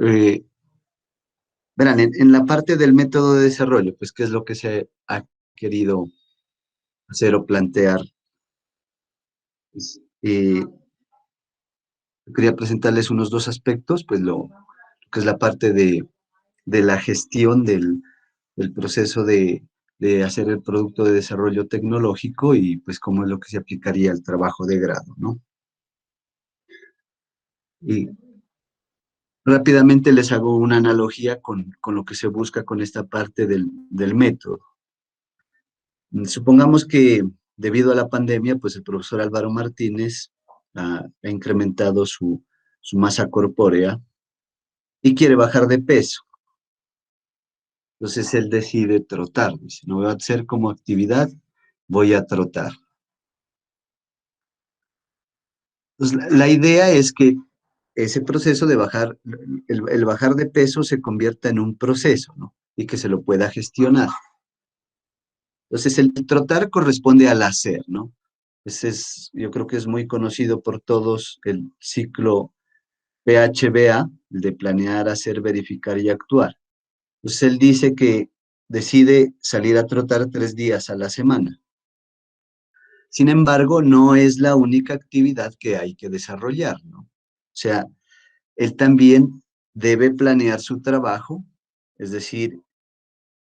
Eh, Verán, en la parte del método de desarrollo, pues, ¿qué es lo que se ha querido hacer o plantear? Pues, quería presentarles unos dos aspectos, pues lo que es la parte de la gestión del proceso de hacer el producto de desarrollo tecnológico y pues cómo es lo que se aplicaría al trabajo de grado, ¿no? Y rápidamente les hago una analogía con lo que se busca con esta parte del método. Supongamos que debido a la pandemia, pues el profesor Álvaro Martínez ha incrementado su masa corpórea y quiere bajar de peso. Entonces él decide trotar, dice, no voy a hacer como actividad, voy a trotar. Entonces, la idea es que ese proceso de bajar, el bajar de peso se convierta en un proceso, ¿no? Y que se lo pueda gestionar. Entonces, el trotar corresponde al hacer, ¿no? Ese es, yo creo que es muy conocido por todos el ciclo PHBA, el de planear, hacer, verificar y actuar. Entonces, él dice que decide salir a trotar 3 días a la semana. Sin embargo, no es la única actividad que hay que desarrollar, ¿no? O sea, él también debe planear su trabajo, es decir,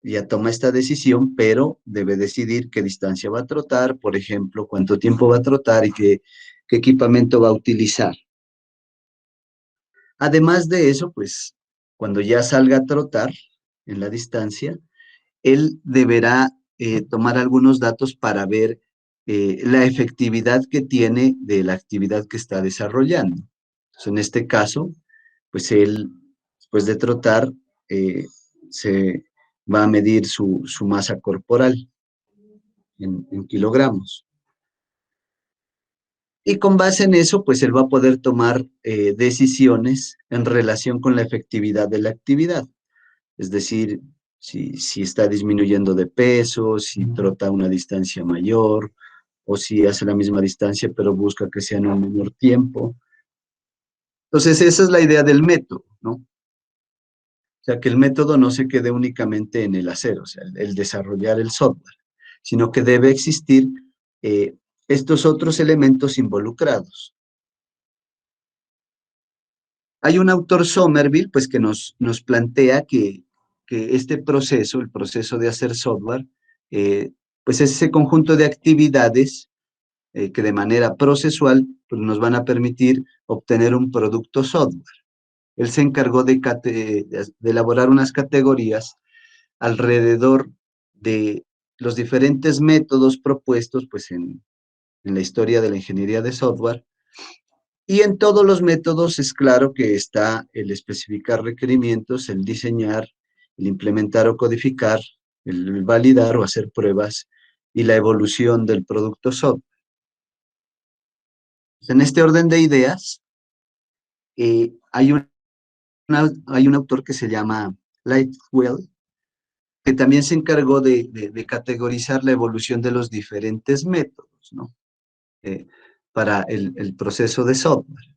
ya toma esta decisión, pero debe decidir qué distancia va a trotar, por ejemplo, cuánto tiempo va a trotar y qué equipamiento va a utilizar. Además de eso, pues, cuando ya salga a trotar en la distancia, él deberá tomar algunos datos para ver la efectividad que tiene de la actividad que está desarrollando. Entonces, en este caso, pues él, después de trotar, eh, se va a medir su masa corporal en kilogramos. Y con base en eso, pues él va a poder tomar decisiones en relación con la efectividad de la actividad. Es decir, si está disminuyendo de peso, si trota una distancia mayor, o si hace la misma distancia, pero busca que sea en un menor tiempo. Entonces, esa es la idea del método, ¿no? O sea, que el método no se quede únicamente en el hacer, o sea, el desarrollar el software, sino que debe existir eh, estos otros elementos involucrados. Hay un autor, Somerville, pues que nos plantea que este proceso, el proceso de hacer software, eh, pues es ese conjunto de actividades que de manera procesual pues nos van a permitir obtener un producto software. Él se encargó de elaborar unas categorías alrededor de los diferentes métodos propuestos pues en la historia de la ingeniería de software. Y en todos los métodos es claro que está el especificar requerimientos, el diseñar, el implementar o codificar, el validar o hacer pruebas y la evolución del producto software. En este orden de ideas, hay un autor que se llama Lightwell, que también se encargó de categorizar la evolución de los diferentes métodos, ¿no? Eh, para el proceso de software.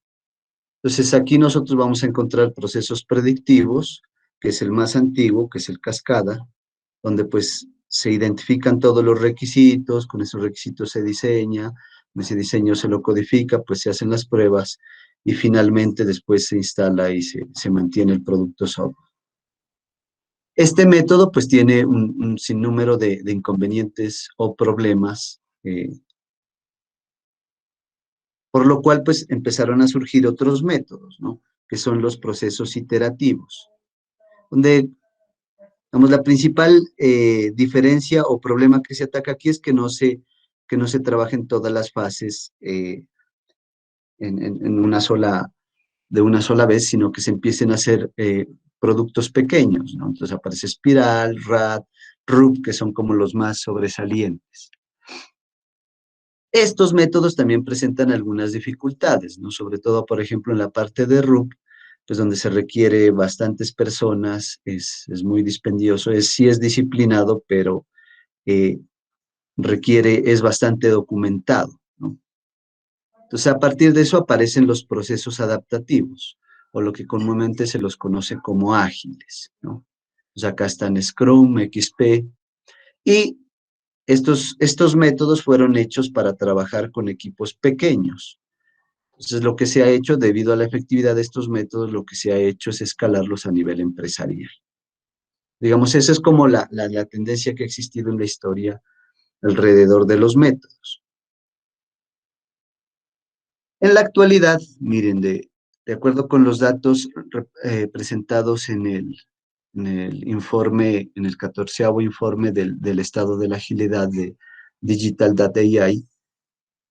Entonces aquí nosotros vamos a encontrar procesos predictivos, que es el más antiguo, que es el cascada, donde pues se identifican todos los requisitos, con esos requisitos se diseña, con ese diseño se lo codifica, pues se hacen las pruebas y finalmente después se instala y se mantiene el producto software. Este método pues tiene un sinnúmero de inconvenientes o problemas, por lo cual pues empezaron a surgir otros métodos, ¿no? Que son los procesos iterativos, donde, digamos, la principal diferencia o problema que se ataca aquí es que no se trabajen todas las fases en de una sola vez, sino que se empiecen a hacer productos pequeños, ¿no? Entonces aparece Espiral, RAD, RUP, que son como los más sobresalientes. Estos métodos también presentan algunas dificultades, ¿no? Sobre todo, por ejemplo, en la parte de RUP, pues donde se requiere bastantes personas, es muy dispendioso, sí es disciplinado, pero eh, es bastante documentado, ¿no? Entonces, a partir de eso aparecen los procesos adaptativos, o lo que comúnmente se los conoce como ágiles, ¿no? Pues acá están Scrum, XP, y estos métodos fueron hechos para trabajar con equipos pequeños. Entonces, lo que se ha hecho, debido a la efectividad de estos métodos, lo que se ha hecho es escalarlos a nivel empresarial. Digamos, esa es como la tendencia que ha existido en la historia alrededor de los métodos. En la actualidad, miren, de acuerdo con los datos presentados en el informe, en el 14º informe del estado de la agilidad de Digital Data AI,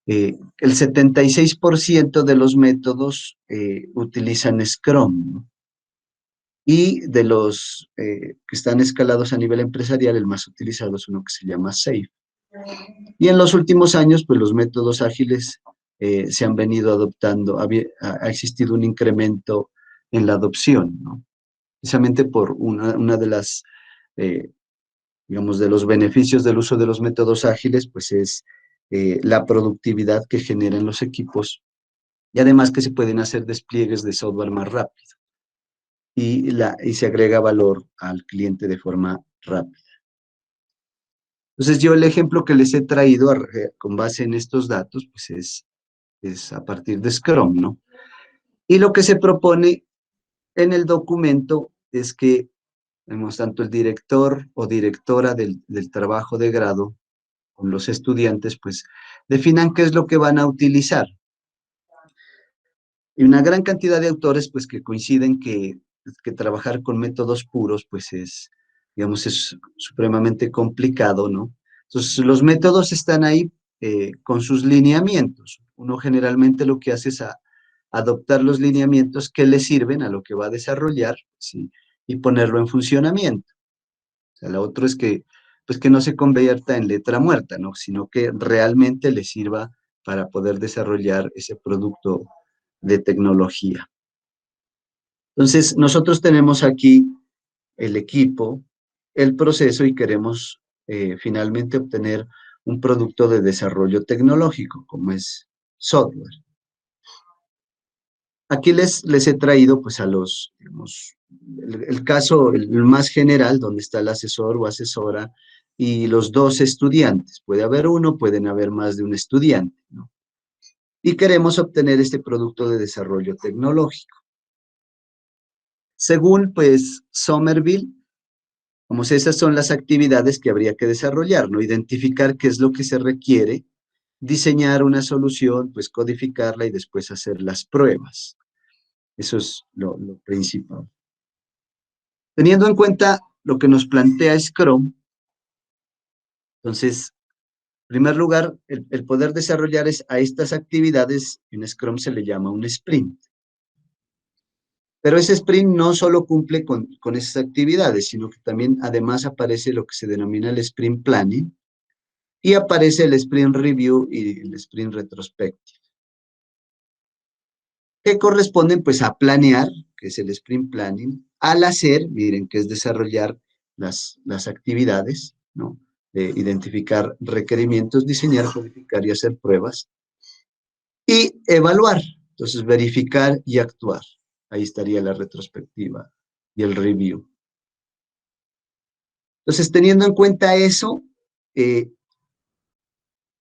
el 76% de los métodos utilizan Scrum, ¿no? Y de los que están escalados a nivel empresarial, el más utilizado es uno que se llama SAFe. Y en los últimos años, pues los métodos ágiles se han venido adoptando, ha existido un incremento en la adopción, ¿no? Precisamente por una de las, digamos, de los beneficios del uso de los métodos ágiles, pues es la productividad que generan los equipos y además que se pueden hacer despliegues de software más rápido y se agrega valor al cliente de forma rápida. Entonces yo el ejemplo que les he traído con base en estos datos, pues es a partir de Scrum, ¿no? Y lo que se propone en el documento es que, vemos, tanto el director o directora del trabajo de grado con los estudiantes, pues definan qué es lo que van a utilizar. Y una gran cantidad de autores, pues que coinciden que trabajar con métodos puros, pues digamos, es supremamente complicado, ¿no? Entonces, los métodos están ahí con sus lineamientos. Uno generalmente lo que hace es adoptar los lineamientos que le sirven a lo que va a desarrollar, ¿sí? Y ponerlo en funcionamiento. O sea, lo otro es que, pues que no se convierta en letra muerta, ¿no? Sino que realmente le sirva para poder desarrollar ese producto de tecnología. Entonces, nosotros tenemos aquí el equipo, el proceso y queremos finalmente obtener un producto de desarrollo tecnológico, como es software. Aquí les he traído pues a los, digamos, el caso el más general, donde está el asesor o asesora y los dos estudiantes. Puede haber uno, pueden haber más de un estudiante, ¿no? Y queremos obtener este producto de desarrollo tecnológico. Según pues Somerville, como si esas son las actividades que habría que desarrollar, ¿no? Identificar qué es lo que se requiere, diseñar una solución, pues codificarla y después hacer las pruebas. Eso es lo principal. Teniendo en cuenta lo que nos plantea Scrum, entonces, en primer lugar, el poder desarrollar a estas actividades, en Scrum se le llama un sprint. Pero ese sprint no solo cumple con esas actividades, sino que también además aparece lo que se denomina el sprint planning y aparece el sprint review y el sprint retrospective, que corresponden pues a planear, que es el sprint planning, al hacer, miren, que es desarrollar las actividades, ¿no? Identificar requerimientos, diseñar, codificar y hacer pruebas, y evaluar, entonces verificar y actuar. Ahí estaría la retrospectiva y el review. Entonces, teniendo en cuenta eso,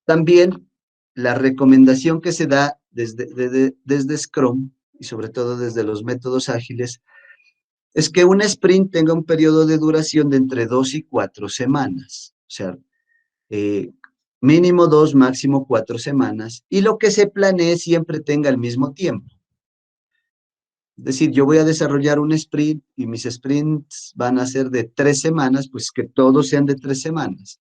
también la recomendación que se da desde Scrum y sobre todo desde los métodos ágiles es que un sprint tenga un periodo de duración de entre 2 y 4 semanas. O sea, mínimo 2, máximo 4 semanas. Y lo que se planee siempre tenga el mismo tiempo. Es decir, yo voy a desarrollar un sprint y mis sprints van a ser de 3 semanas, pues que todos sean de 3 semanas.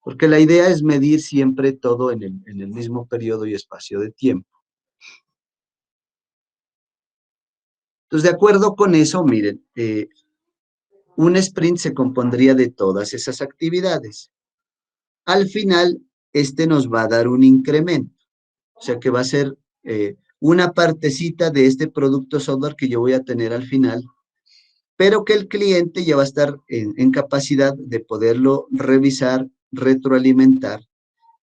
Porque la idea es medir siempre todo en el mismo periodo y espacio de tiempo. Entonces, de acuerdo con eso, miren, un sprint se compondría de todas esas actividades. Al final, este nos va a dar un incremento. O sea que va a ser una partecita de este producto software que yo voy a tener al final, pero que el cliente ya va a estar en capacidad de poderlo revisar, retroalimentar,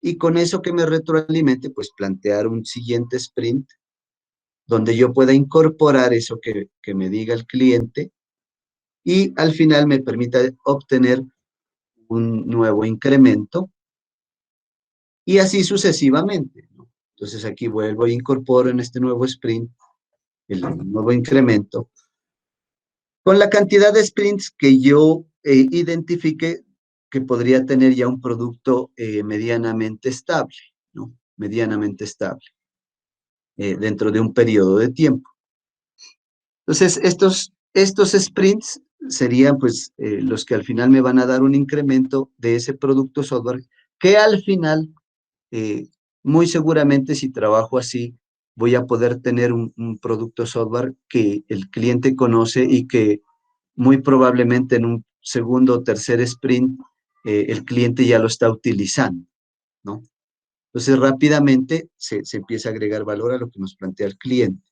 y con eso que me retroalimente, pues plantear un siguiente sprint donde yo pueda incorporar eso que me diga el cliente y al final me permita obtener un nuevo incremento y así sucesivamente, ¿no? Entonces aquí vuelvo e incorporo en este nuevo sprint el nuevo incremento con la cantidad de sprints que yo identifique que podría tener ya un producto medianamente estable, ¿no? Medianamente estable dentro de un periodo de tiempo. Entonces, estos sprints serían pues los que al final me van a dar un incremento de ese producto software que al final, eh, muy seguramente si trabajo así, voy a poder tener un producto software que el cliente conoce y que muy probablemente en un segundo o tercer sprint el cliente ya lo está utilizando, ¿no? Entonces rápidamente se empieza a agregar valor a lo que nos plantea el cliente.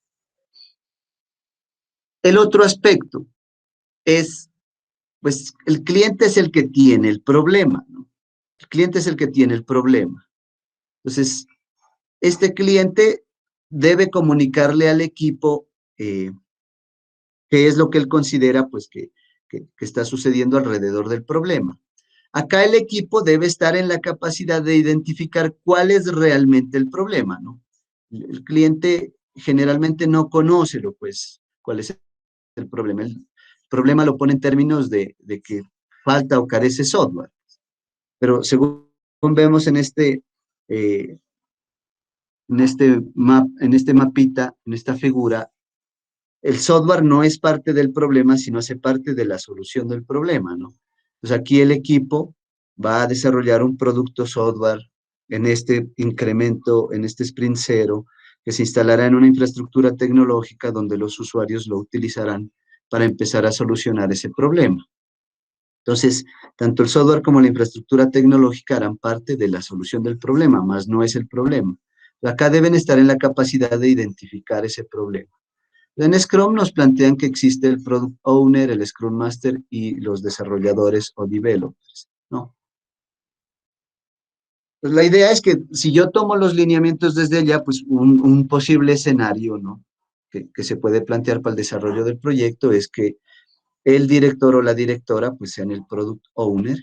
El otro aspecto es, pues el cliente es el que tiene el problema, ¿no? El cliente es el que tiene el problema. Entonces, este cliente debe comunicarle al equipo qué es lo que él considera pues que está sucediendo alrededor del problema. Acá el equipo debe estar en la capacidad de identificar cuál es realmente el problema, ¿no? El cliente generalmente no conoce pues, cuál es el problema. El problema lo pone en términos de que falta o carece software. Pero según vemos eh, en este mapita, en esta figura, el software no es parte del problema, sino hace parte de la solución del problema, ¿no? Entonces aquí el equipo va a desarrollar un producto software en este incremento, en este sprint cero, que se instalará en una infraestructura tecnológica donde los usuarios lo utilizarán para empezar a solucionar ese problema. Entonces, tanto el software como la infraestructura tecnológica harán parte de la solución del problema, más no es el problema. Acá deben estar en la capacidad de identificar ese problema. En Scrum nos plantean que existe el Product Owner, el Scrum Master y los desarrolladores o developers, ¿no? Pues la idea es que si yo tomo los lineamientos desde allá, pues un posible escenario, ¿no? Que se puede plantear para el desarrollo del proyecto es que el director o la directora pues sean el Product Owner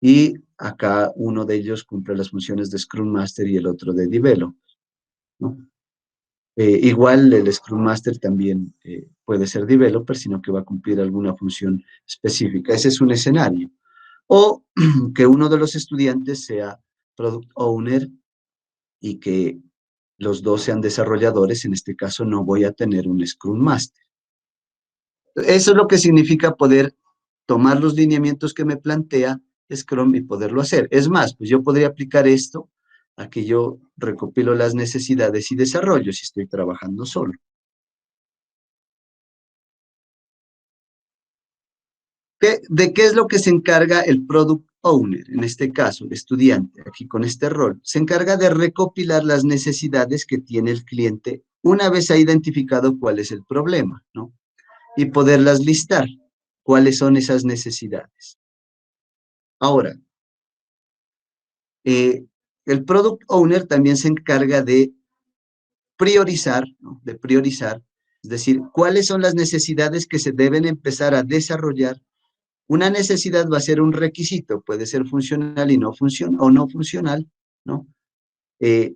y acá uno de ellos cumple las funciones de Scrum Master y el otro de Developer, ¿no? Igual el Scrum Master también puede ser developer, sino que va a cumplir alguna función específica. Ese es un escenario. O que uno de los estudiantes sea Product Owner y que los dos sean desarrolladores. En este caso no voy a tener un Scrum Master. Eso es lo que significa poder tomar los lineamientos que me plantea Scrum y poderlo hacer. Es más, pues yo podría aplicar esto a que yo recopilo las necesidades y desarrollo si estoy trabajando solo. ¿De qué es lo que se encarga el Product Owner, en este caso, el estudiante, aquí con este rol? Se encarga de recopilar las necesidades que tiene el cliente una vez ha identificado cuál es el problema, ¿no? Y poderlas listar, cuáles son esas necesidades. Ahora, el Product Owner también se encarga de priorizar, ¿no? De priorizar, es decir, cuáles son las necesidades que se deben empezar a desarrollar. Una necesidad va a ser un requisito, puede ser funcional y no o no funcional, ¿no? Eh,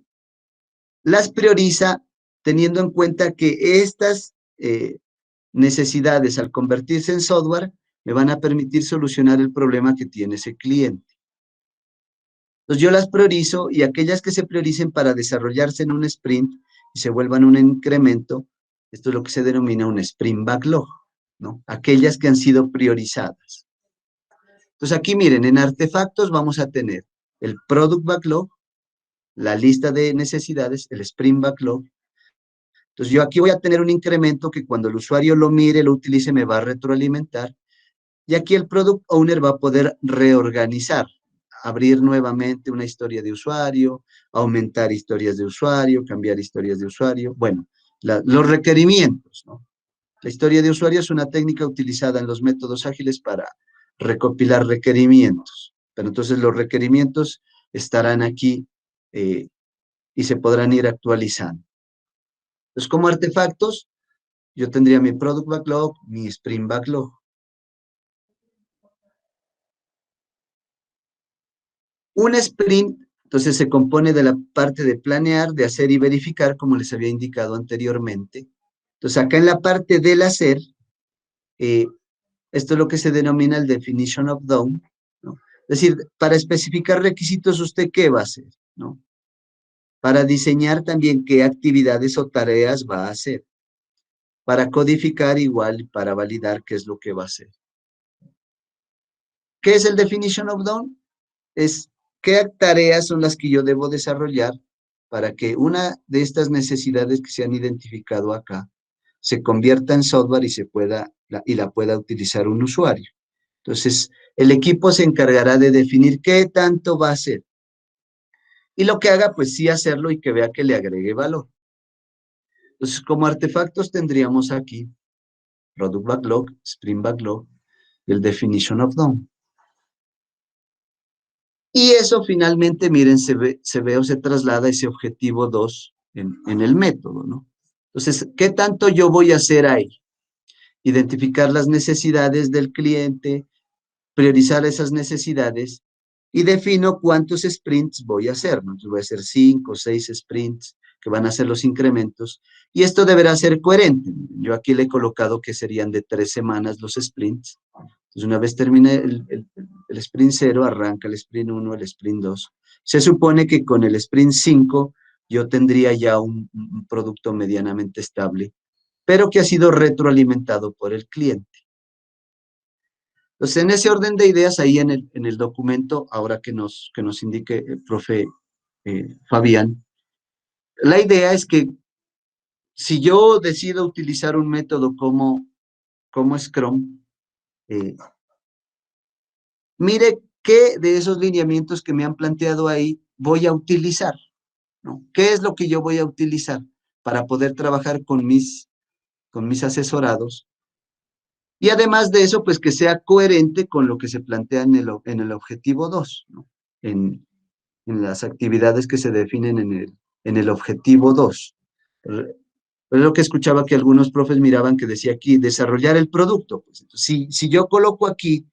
las prioriza teniendo en cuenta que estas necesidades, al convertirse en software, me van a permitir solucionar el problema que tiene ese cliente. Entonces yo las priorizo y aquellas que se prioricen para desarrollarse en un sprint y se vuelvan un incremento, esto es lo que se denomina un sprint backlog, ¿no? Aquellas que han sido priorizadas. Entonces aquí miren, en artefactos vamos a tener el Product Backlog, la lista de necesidades, el Sprint Backlog. Entonces yo aquí voy a tener un incremento que cuando el usuario lo mire, lo utilice, me va a retroalimentar. Y aquí el Product Owner va a poder reorganizar, abrir nuevamente una historia de usuario, aumentar historias de usuario, cambiar historias de usuario. Bueno, los requerimientos, ¿no? La historia de usuario es una técnica utilizada en los métodos ágiles para recopilar requerimientos. Pero entonces los requerimientos estarán aquí y se podrán ir actualizando. Entonces, como artefactos, yo tendría mi Product Backlog, mi Sprint Backlog. Un sprint, entonces, se compone de la parte de planear, de hacer y verificar, como les había indicado anteriormente. Entonces, acá en la parte del hacer, eh, esto es lo que se denomina el definition of done, ¿no? Es decir, para especificar requisitos, ¿usted qué va a hacer? ¿No? Para diseñar también qué actividades o tareas va a hacer. Para codificar igual y para validar qué es lo que va a hacer. ¿Qué es el definition of done? Es qué tareas son las que yo debo desarrollar para que una de estas necesidades que se han identificado acá se convierta en software y la pueda utilizar un usuario. Entonces, el equipo se encargará de definir qué tanto va a hacer. Y lo que haga, pues sí hacerlo y que vea que le agregue valor. Entonces, como artefactos tendríamos aquí Product Backlog, Sprint Backlog y el Definition of Done. Y eso finalmente, miren, se ve o se traslada ese objetivo 2 en el método, ¿no? Entonces, ¿qué tanto yo voy a hacer ahí? Identificar las necesidades del cliente, priorizar esas necesidades y defino cuántos sprints voy a hacer, ¿no? Entonces voy a hacer 5 o 6 sprints que van a ser los incrementos y esto deberá ser coherente. Yo aquí le he colocado que serían de 3 semanas los sprints. Entonces una vez termine el sprint 0, arranca el sprint 1, el sprint 2. Se supone que con el sprint 5 yo tendría ya un producto medianamente estable, pero que ha sido retroalimentado por el cliente. Entonces, en ese orden de ideas, ahí en el documento, ahora que nos indique el profe Fabián, la idea es que si yo decido utilizar un método como Scrum, eh, mire qué de esos lineamientos que me han planteado ahí voy a utilizar, ¿no? ¿Qué es lo que yo voy a utilizar para poder trabajar con mis asesorados? Y además de eso, pues que sea coherente con lo que se plantea en el objetivo 2, ¿no? En las actividades que se definen en el objetivo 2. Es lo que escuchaba que algunos profes miraban que decía aquí, desarrollar el producto. Pues, entonces, si yo coloco aquí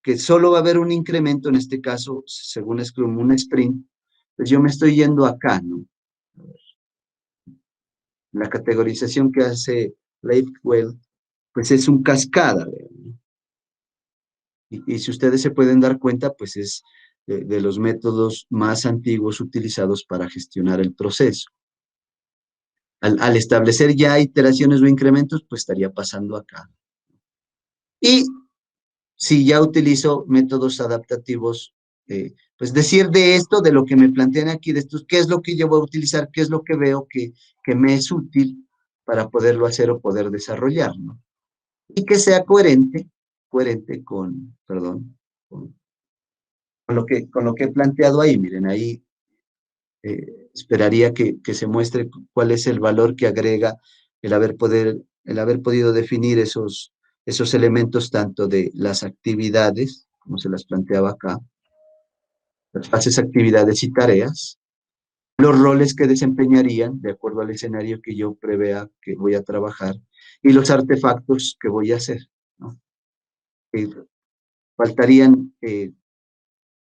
que solo va a haber un incremento, en este caso, según Scrum, un sprint, pues yo me estoy yendo acá, ¿no? La categorización que hace Leifwell, pues es un cascada, ¿no? Y si ustedes se pueden dar cuenta, pues es de los métodos más antiguos utilizados para gestionar el proceso. Al establecer ya iteraciones o incrementos, pues estaría pasando acá. Y si ya utilizo métodos adaptativos, pues decir de esto, de lo que me plantean aquí, de estos, qué es lo que yo voy a utilizar, qué es lo que veo que me es útil para poderlo hacer o poder desarrollar, ¿no? Y que sea coherente perdón, con lo que he planteado ahí. Miren, ahí esperaría que se muestre cuál es el valor que agrega el haber podido definir esos elementos tanto de las actividades, como se las planteaba acá, las fases, actividades y tareas, los roles que desempeñarían de acuerdo al escenario que yo prevea que voy a trabajar y los artefactos que voy a hacer, ¿no? Faltarían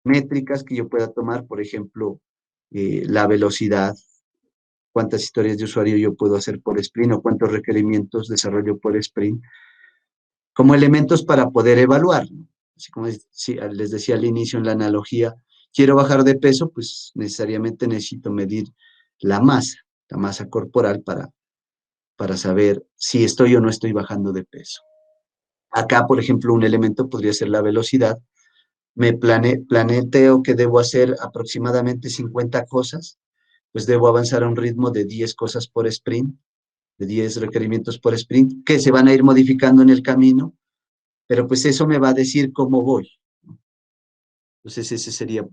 métricas que yo pueda tomar, por ejemplo, la velocidad, cuántas historias de usuario yo puedo hacer por sprint o cuántos requerimientos desarrollo por sprint, como elementos para poder evaluar, ¿no? Así como les decía al inicio en la analogía, quiero bajar de peso, pues necesariamente necesito medir la masa corporal para saber si estoy o no estoy bajando de peso. Acá, por ejemplo, un elemento podría ser la velocidad. Me planeteo que debo hacer aproximadamente 50 cosas, pues debo avanzar a un ritmo de 10 cosas por sprint, de 10 requerimientos por sprint, que se van a ir modificando en el camino, pero pues eso me va a decir cómo voy. Entonces ese sería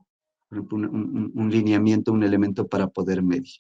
un lineamiento, un elemento para poder medir.